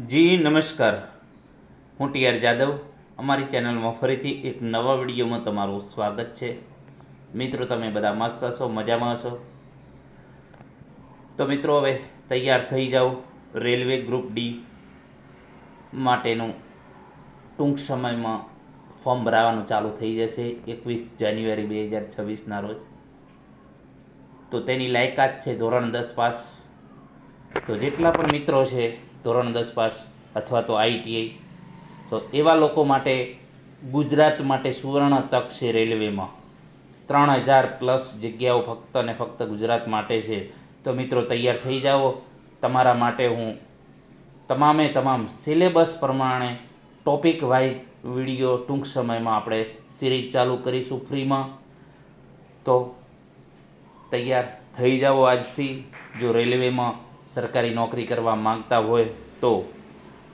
જી નમસ્કાર, હું T R Jadav. અમારી ચેનલમાં ફરીથી એક નવા વિડીયોમાં તમારું સ્વાગત છે. મિત્રો, તમે બધા મસ્ત હશો, મજામાં હશો? તો મિત્રો, હવે તૈયાર થઈ જાઓ. રેલવે ગ્રુપ ડી માટેનું ટૂંક સમયમાં ફોર્મ ભરાવાનું ચાલુ થઈ જશે 21 જાન્યુઆરી 2026ના રોજ. તો તેની લાયકાત છે ધોરણ 10 પાસ. તો જેટલા પણ મિત્રો છે ધોરણ 10 પાસ અથવા તો આઈટીઆઈ, તો એવા લોકો માટે ગુજરાત માટે સુવર્ણ તક છે. રેલવેમાં 3000+ જગ્યાઓ ફક્ત ને ફક્ત ગુજરાત માટે છે. તો મિત્રો, તૈયાર થઈ જાઓ. તમારા માટે હું તમામ સિલેબસ પ્રમાણે ટોપિક વાઇઝ વિડીયો ટૂંક સમયમાં આપણે સિરીઝ ચાલુ કરીશું ફ્રીમાં. તો તૈયાર થઈ જાઓ આજથી, જો રેલવેમાં સરકારી નોકરી કરવા માંગતા હોય તો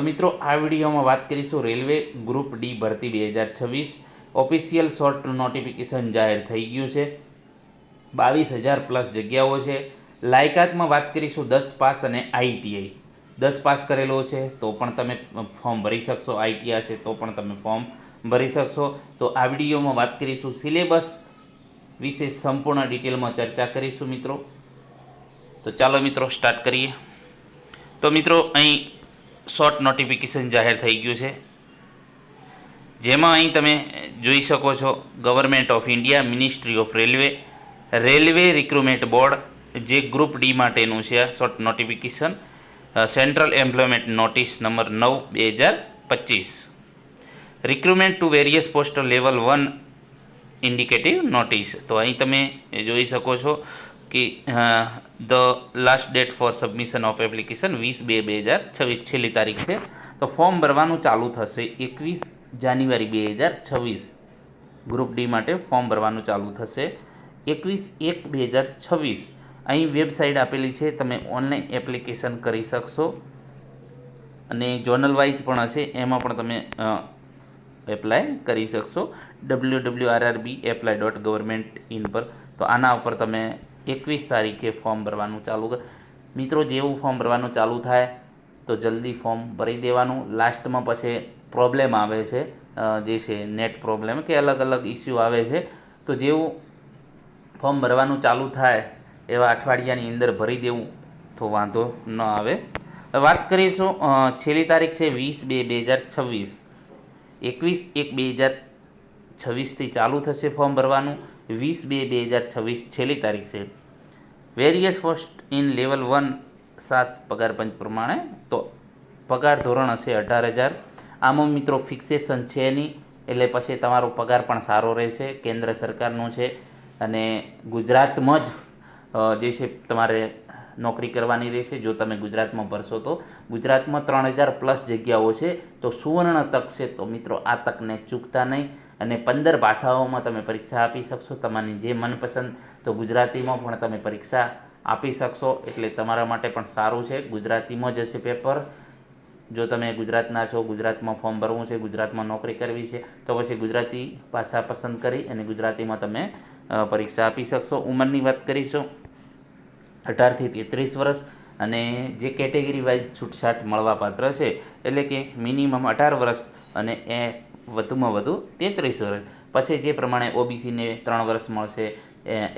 મિત્રો, આ વિડીયોમાં વાત કરીશું રેલવે ગ્રુપ ડી ભરતી 2026 ઓફિશિયલ શોર્ટ નોટિફિકેશન જાહેર થઈ ગયું છે. 22,000+ જગ્યાઓ છે. લાયકાતમાં વાત કરીશું 10 પાસ અને આઈટીઆઈ. 10 પાસ કરેલો છે તો પણ તમે ફોર્મ ભરી શકશો, આઈટીઆઈ હશે તો પણ તમે ફોર્મ ભરી શકશો. તો આ વિડીયોમાં વાત કરીશું સિલેબસ વિશે, સંપૂર્ણ ડિટેલમાં ચર્ચા કરીશું મિત્રો. તો ચાલો મિત્રો, સ્ટાર્ટ કરીએ. તો મિત્રો, અહીં શોર્ટ નોટિફિકેશન જાહેર થઈ ગયું છે, જેમાં અહીં તમે જોઈ શકો છો government of India, ministry of railway recruitment board, જે ગ્રુપ ડી માટેનું છે આ short notification. Central employment notice number 9/2025. Recruitment to various post level 1 indicative notice. તો અહીં તમે જોઈ શકો છો કે the last date for submission of application 20/2/2026 છેલ્લી તારીખ છે. તો ફોર્મ ભરવાનું ચાલુ થશે 21 જાન્યુઆરી 2026. ગ્રુપ ડી માટે ફોર્મ ભરવાનું ચાલુ થશે 21/1/2026. અહીં વેબસાઇટ આપેલી છે, તમે ઓનલાઈન એપ્લિકેશન કરી શકશો. અને જોનલ વાઇઝ પણ હશે, એમાં પણ તમે એપ્લાય કરી શકશો. www.rrbapply.government.in પર. તો આના ઉપર તમે 21 તારીખે ફોર્મ ભરવાનું ચાલુ મિત્રો, જેવું ફોર્મ ભરવાનું ચાલુ થાય તો જલ્દી ફોર્મ ભરી દેવાનું. લાસ્ટમાં પછી પ્રોબ્લેમ આવે છે, જે છે નેટ પ્રોબ્લેમ કે અલગ અલગ ઇસ્યુ આવે છે. તો જેવું ફોર્મ ભરવાનું ચાલુ થાય એવા અઠવાડિયાની અંદર ભરી દેવું તો વાંધો ન આવે. વાત કરીશું, છેલ્લી તારીખ છે 20/2/2026. 21/1/2026થી ચાલુ થશે ફોર્મ ભરવાનું. 20/2/2026 છેલ્લી તારીખ છે. વેરિયસ પોસ્ટ ઇન લેવલ 1 7 પગાર પંચ પ્રમાણે. તો પગાર ધોરણ હશે 18,000. આમાં મિત્રો ફિક્સેશન છે નહીં, એટલે પછી તમારો પગાર પણ સારો રહેશે. કેન્દ્ર સરકારનું છે અને ગુજરાતમાં જ જે છે તમારે નોકરી કરવાની રહેશે. જો તમે ગુજરાતમાં ભરશો તો ગુજરાતમાં 3000+ જગ્યાઓ છે. તો સુવર્ણ તક છે. તો મિત્રો, આ તકને ચૂકતા નહીં. અને 15 ભાષાઓમાં તમે પરીક્ષા આપી શકશો. તમારી જે મનપસંદ, તો ગુજરાતીમાં પણ તમે પરીક્ષા આપી શકશો. એટલે તમારા માટે પણ સારું છે. ગુજરાતીમાં જ હશે પેપર. જો તમે ગુજરાતના છો, ગુજરાતમાં ફોર્મ ભરવું છે, ગુજરાતમાં નોકરી કરવી છે, તો પછી ગુજરાતી ભાષા પસંદ કરી અને ગુજરાતીમાં તમે પરીક્ષા આપી શકશો. ઉંમરની વાત કરીશું, 18થી 33 વર્ષ. અને જે કેટેગરી વાઇઝ છૂટછાટ મળવાપાત્ર છે, એટલે કે મિનિમમ 18 વર્ષ અને વધુમાં વધુ 33 વર્ષ. પછી જે પ્રમાણે ઓબીસીને 3 વર્ષ મળશે,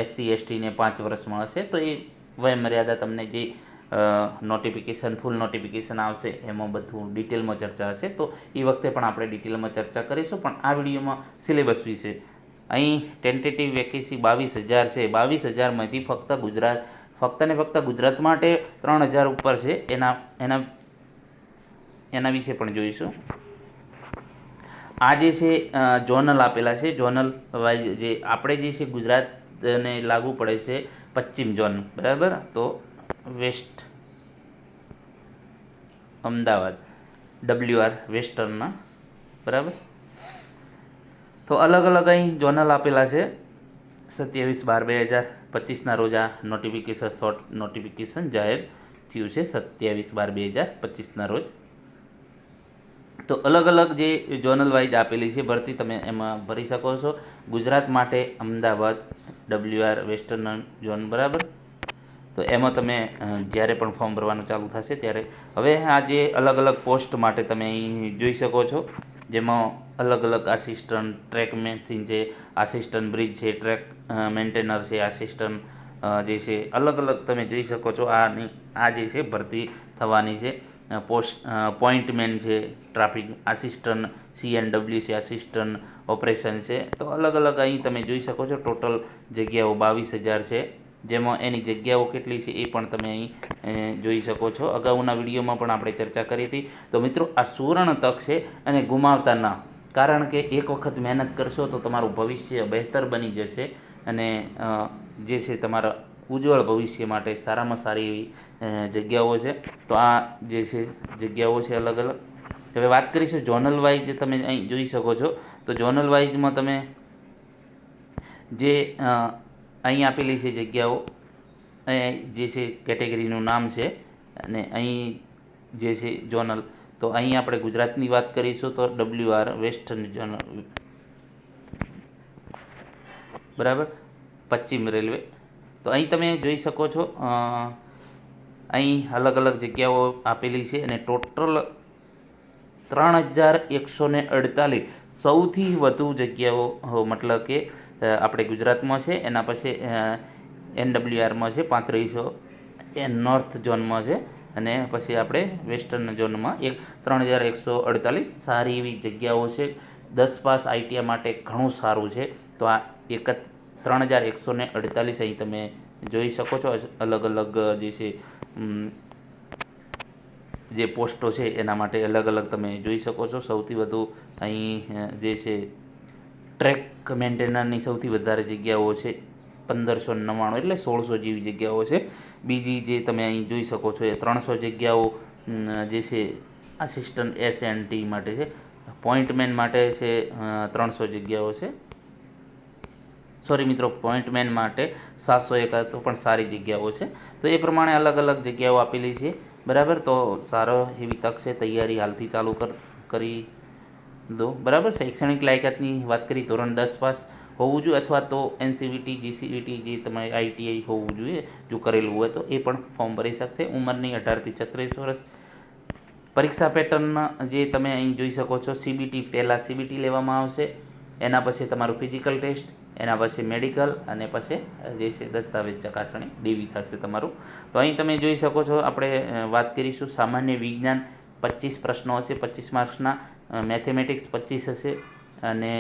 એસસી એસટીને 5 વર્ષ મળશે. તો એ વય મર્યાદા તમને જે ફૂલ નોટિફિકેશન આવશે એમાં બધું ડિટેલમાં ચર્ચા હશે. તો એ વખતે પણ આપણે ડિટેલમાં ચર્ચા કરીશું. પણ આ વિડીયોમાં સિલેબસ વિશે, અહીં ટેન્ટેટિવ વેકેન્સી 22,000 છે. 22,000માંથી ફક્ત ને ફક્ત ગુજરાત માટે 3,000 ઉપર છે. એના વિશે પણ જોઈશું. આ જે છે જોનલ આપેલા છે, જોનલ વાઇઝ જે આપણે જે છે ગુજરાતને લાગુ પડે છે પશ્ચિમ ઝોન, બરાબર. તો વેસ્ટ અમદાવાદ, WR વેસ્ટર્નના, બરાબર. તો અલગ અલગ અહીં જોનલ આપેલા છે. 27/12/2025ના રોજ આ નોટિફિકેશન, શોર્ટ નોટિફિકેશન જાહેર થયું છે. 27/12/2025ના રોજ. તો અલગ અલગ જે જોનલ વાઇઝ આપેલી છે ભરતી, તમે એમાં ભરી શકો છો. ગુજરાત માટે અમદાવાદ, WR વેસ્ટર્ન ઝોન, બરાબર. તો એમાં તમે જ્યારે પણ ફોર્મ ભરવાનું ચાલુ થશે ત્યારે હવે આ જે અલગ અલગ પોસ્ટ માટે તમે અહીં જોઈ શકો છો, જેમાં અલગ અલગ આસિસ્ટન્ટ ટ્રેક મેશિન છે, આસિસ્ટન્ટ બ્રિજ છે, ટ્રેક મેન્ટેનર છે, આસિસ્ટન્ટ જે છે અલગ અલગ તમે જોઈ શકો છો. આ જે છે ભરતી થવાની છે. પોઈન્ટમેન છે, ટ્રાફિક આસિસ્ટન્ટ, CNW છે, આસિસ્ટન્ટ ઓપરેશન છે. તો અલગ અલગ અહીં તમે જોઈ શકો છો. ટોટલ જગ્યાઓ 22,000 છે, જેમાં એની જગ્યાઓ કેટલી છે એ પણ તમે અહીં જોઈ શકો છો. અગાઉના વિડીયોમાં પણ આપણે ચર્ચા કરી હતી. તો મિત્રો, આ સુવર્ણ તક છે અને ગુમાવતા ના, કારણ કે એક વખત મહેનત કરશો તો તમારું ભવિષ્ય બહેતર બની જશે અને જે છે તમારા ઉજ્જવળ ભવિષ્ય માટે સારામાં સારી એવી જગ્યાઓ છે. તો આ જે છે જગ્યાઓ છે અલગ અલગ. હવે વાત કરીશું ઝોનલ વાઇઝ. તમે અહીં જોઈ શકો છો. તો ઝોનલ વાઇઝમાં તમે જે અહીં આપેલી છે જગ્યાઓ, જે છે કેટેગરીનું નામ છે અને અહીં જે છે ઝોનલ. તો અહીં આપણે ગુજરાતની વાત કરીશું તો WR વેસ્ટર્ન ઝોનલ, બરાબર, પશ્ચિમ રેલવે. તો અહીં તમે જોઈ શકો છો, અહીં અલગ અલગ જગ્યાઓ આપેલી છે અને ટોટલ 3,148 સૌથી વધુ જગ્યાઓ મતલબ કે આપણે ગુજરાતમાં છે. એના પછી NWRમાં છે 3500, એ નોર્થ ઝોનમાં છે અને પછી આપણે વેસ્ટર્ન ઝોનમાં 3,148 સારી એવી જગ્યાઓ છે. 10 પાસ ITI માટે ઘણું સારું છે. તો આ 3,148 અહીં તમે જોઈ શકો છો. અલગ અલગ જે છે જે પોસ્ટો છે એના માટે અલગ અલગ તમે જોઈ શકો છો. સૌથી વધુ અહીં જે છે ટ્રેક મેન્ટેનરની સૌથી વધારે જગ્યાઓ છે 1,599, એટલે 1,600 જેવી જગ્યાઓ છે. બીજી જે તમે અહીં જોઈ શકો છો એ 300 જગ્યાઓ જે છે આસિસ્ટન્ટ SNT માટે છે. પોઈન્ટમેન માટે છે 300 જગ્યાઓ છે. સોરી મિત્રો, પોઈન્ટમેન માટે 701 તો પણ સારી જગ્યાઓ છે. તો એ પ્રમાણે અલગ અલગ જગ્યાઓ આપેલી છે, બરાબર. તો સારો એવી તક છે, તૈયારી હાલથી ચાલુ કરી દો, બરાબર. શૈક્ષણિક લાયકાતની વાત કરી, ધોરણ 10 પાસ હોવું જોઈએ અથવા તો NCVT GCVT જે તમારે ITI હોવું જોઈએ, જો કરેલું હોય તો એ પણ ફોર્મ ભરી શકશે. ઉંમરની 18 થી 36 વર્ષ. પરીક્ષા પેટર્ન જે તમે અહીં જોઈ શકો છો, CBT પહેલાં CBT લેવામાં આવશે, એના પછી તમારું ફિઝિકલ ટેસ્ટ, એના પછી મેડિકલ અને પછી જે છે દસ્તાવેજ ચકાસણી DV થશે તમારું. તો અહીં તમે જોઈ શકો છો. આપણે વાત કરીશું સામાન્ય વિજ્ઞાન 25 પ્રશ્નો હશે, 25 માર્ક્સના. મેથેમેટિક્સ 25 હશે અને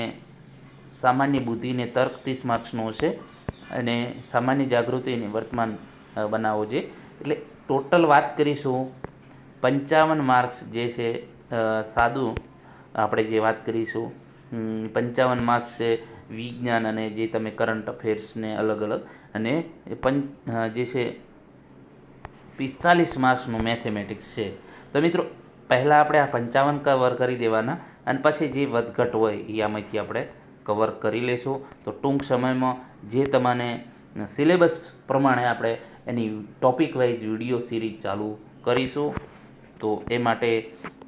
સામાન્ય બુદ્ધિ ને તર્ક 30 માર્ક્સનું હશે અને સામાન્ય જાગૃતિ અને વર્તમાન બનાવો છે. એટલે ટોટલ વાત કરીશું 55 માર્ક્સ જે છે સાદું આપણે જે વાત કરીશું 55 માર્ક્સ છે વિજ્ઞાન અને જે તમે કરંટ અફેર્સને અલગ અલગ, અને જે છે 45 માર્ક્સનું મેથેમેટિક્સ છે. તો મિત્રો, પહેલાં આપણે આ 55 કવર કરી દેવાના અને પછી જે વધઘટ હોય એ આમાંથી આપણે કવર કરી લઈશું. તો ટૂંક સમયમાં જે તમને સિલેબસ પ્રમાણે આપણે એની ટોપિક વાઇઝ વિડીયો સિરીઝ ચાલુ કરીશું. તો એ માટે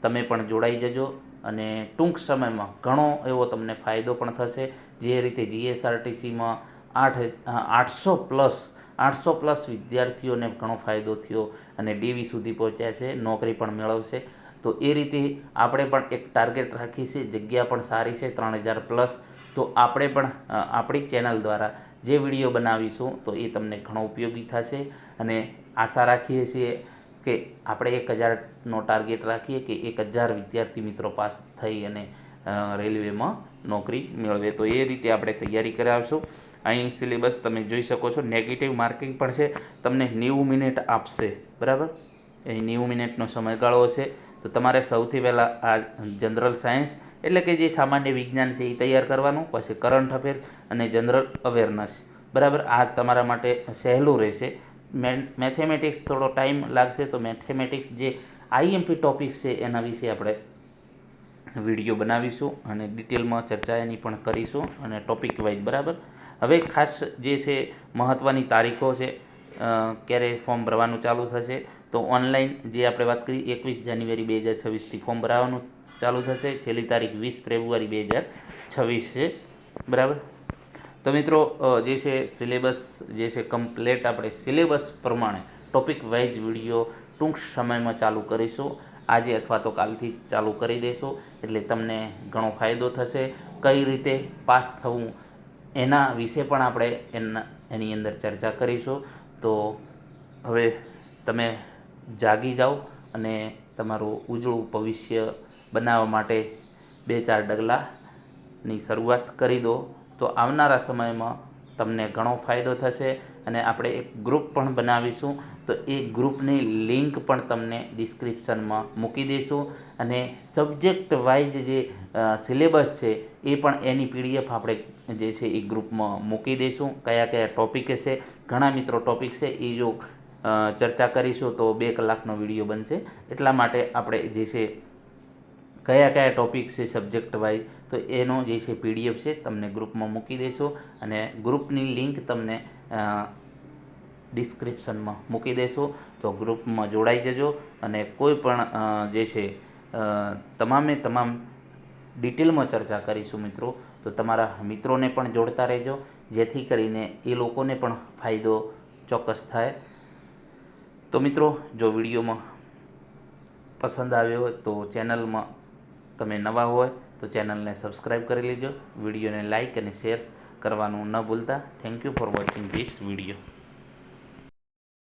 તમે પણ જોડાઈ જજો અને ટૂંક સમયમાં ઘણો એવો તમને ફાયદો પણ થશે. જે રીતે GSRTCમાં 800 પ્લસ વિદ્યાર્થીઓને ઘણો ફાયદો થયો અને DV સુધી પહોંચ્યા છે, નોકરી પણ મેળવશે. તો એ રીતે આપણે પણ એક ટાર્ગેટ રાખી છે. જગ્યા પણ સારી છે 3,000 પ્લસ. તો આપણે પણ આપણી ચેનલ દ્વારા જે વિડીયો બનાવીશું તો એ તમને ઘણો ઉપયોગી થશે અને આશા રાખીએ છીએ કે આપણે 1,000નો ટાર્ગેટ રાખીએ કે 1,000 વિદ્યાર્થી મિત્રો પાસ થઈ અને રેલવેમાં નોકરી મેળવે. તો એ રીતે આપણે તૈયારી કરાવશું. અહીં સિલેબસ તમે જોઈ શકો છો. નેગેટિવ માર્કિંગ પણ છે, તમને 90 મિનિટ આપશે, બરાબર. અહીં 90 મિનિટનો સમયગાળો છે. તો તમારે સૌથી પહેલાં આ જનરલ સાયન્સ એટલે કે જે સામાન્ય વિજ્ઞાન છે એ તૈયાર કરવાનું, પછી કરંટ અફેર અને જનરલ અવેરનેસ, બરાબર. આ તમારા માટે સહેલું રહેશે. મેથેમેટિક્સ થોડો ટાઈમ લાગશે. તો મેથેમેટિક્સ જે IMP ટોપિક્સ છે એના વિશે આપણે વિડીયો બનાવીશું અને ડિટેલમાં ચર્ચા એની પણ કરીશું અને ટોપિક વાઇઝ, બરાબર. હવે ખાસ જે છે મહત્ત્વની તારીખો છે, ક્યારે ફોર્મ ભરવાનું ચાલુ થશે. તો ઓનલાઈન જે આપણે વાત કરી 21 જાન્યુઆરી 2026થી ફોર્મ ભરાવાનું ચાલુ થશે. છેલ્લી તારીખ 20 ફેબ્રુઆરી 2026 છે, બરાબર. તો તો મિત્રો જે છે સિલેબસ જે છે કમ્પ્લેટ આપણે સિલેબસ પ્રમાણે ટોપિક વાઇઝ વિડીયો ટૂંક સમયમાં ચાલુ કરીશું. આજે અથવા તો કાલથી ચાલુ કરી દઈશું, એટલે તમને ઘણો ફાયદો થશે. કઈ રીતે પાસ થવું એના વિશે પણ આપણે એની અંદર ચર્ચા કરીશું. તો હવે તમે જાગી જાઓ અને તમારું ઉજળું ભવિષ્ય બનાવવા માટે 2-4 ડગલાની શરૂઆત કરી દો. તો આવનારા સમયમાં તમને ઘણો ફાયદો થશે. અને આપણે એક ગ્રુપ પણ બનાવીશું, તો એ ગ્રુપની લિંક પણ તમને ડિસ્ક્રિપ્શનમાં મૂકી દઈશું. અને સબ્જેક્ટ વાઇઝ જે સિલેબસ છે એ પણ એની PDF આપણે જે છે એ ગ્રુપમાં મૂકી દઈશું. કયા કયા ટોપિક છે, ઘણા મિત્રો ટોપિક છે એ જો ચર્ચા કરીશું તો 2 કલાકનો વિડીયો બનશે. એટલા માટે આપણે જે છે કયા કયા ટોપિક છે સબ્જેક્ટ વાઇઝ, તો એનો જે છે PDF છે તમને ગ્રુપમાં મૂકી દઈશું. અને ગ્રુપની લિંક તમને ડિસ્ક્રિપ્શનમાં મૂકી દઈશું. તો ગ્રુપમાં જોડાઈ જજો. અને કોઈ પણ જે છે તમામે તમામ ડિટેલમાં ચર્ચા કરીશું મિત્રો. તો તમારા મિત્રોને પણ જોડતા રહેજો, જેથી કરીને એ લોકોને પણ ફાયદો ચોક્કસ થાય. તો મિત્રો, જો વિડીયોમાં પસંદ આવ્યો હોય તો ચેનલમાં તમે નવા હોય તો ચેનલને સબસ્ક્રાઈબ કરી લેજો. વિડીયોને લાઇક અને શેર કરવાનું ન ભૂલતા. Thank you for watching this video.